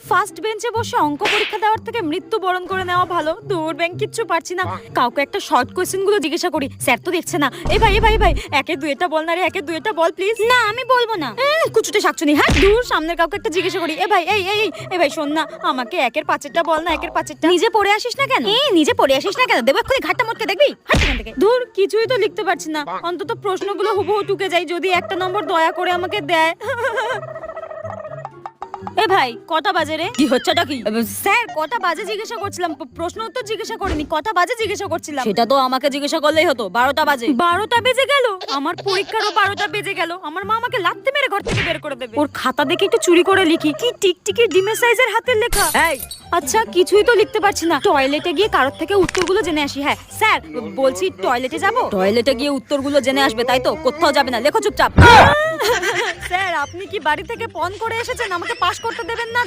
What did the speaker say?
First বেঞ্চে বসে অঙ্ক পরীক্ষা দেওয়ার থেকে মৃত্যুবরণ করে নেওয়া ভালো। দূর ব্যাংক কিচ্ছু পারছি না, কাউকে একটা শর্ট কোয়েশ্চেন গুলো জিজ্ঞাসা করি, স্যার তো দেখছে না। এই ভাই একে দুইটা বল না রে, একে দুইটা বল প্লিজ। না আমি বলবো না, কুচুটে শাকচুনি। হ্যাঁ দূর, সামনের কাউকে একটা জিজ্ঞাসা করি। এ ভাই এই ভাই শোন না, আমাকে একের পাঁচেরটা বল না, একের পাঁচেরটা। নিজে পড়ে আসিস না কেন? নিজে পড়ে আসিস না কেন? দেবো এক্ষুনি ঘাটটা মোটকে, দেখবি? হাট এখান থেকে। দূর, কিছুই তো লিখতে পারছি না, অন্তত প্রশ্নগুলো হুবহু টুকে যাই, যদি একটা নম্বর দয়া করে আমাকে দেয়। এ ভাই কটা বাজে রে? কি হচ্ছেটা কি? স্যার কটা বাজে জিজ্ঞাসা করছিলাম, প্রশ্ন উত্তর জিজ্ঞাসা করিনি, কটা বাজে জিজ্ঞাসা করছিলাম। সেটা তো আমাকে জিজ্ঞাসা করলেই হতো। 12টা বাজে। 12টা বেজে গেল? আমার পরীক্ষারও 12টা বেজে গেল। আমার মা আমাকে লাথি মেরে ঘর থেকে বের করে দেবে। ওর খাতা দেখে একটু চুরি করে লিখি, কি টিকটিকি ডিমের সাইজের হাতের লেখা। এই আচ্ছা, কিছুই তো লিখতে পারছি না। টয়লেটে গিয়ে কারোর থেকে উত্তরগুলো জেনে আসি। হ্যাঁ স্যার বলছি, টয়লেটে যাব। টয়লেটে গিয়ে উত্তরগুলো জেনে আসবে তাই তো? কোথাও যাবে না, লেখো চুপচাপ। স্যার আপনি কি বাড়ি থেকে পণ করে এসেছেন? আমাকে পাস করতে দেবেন না?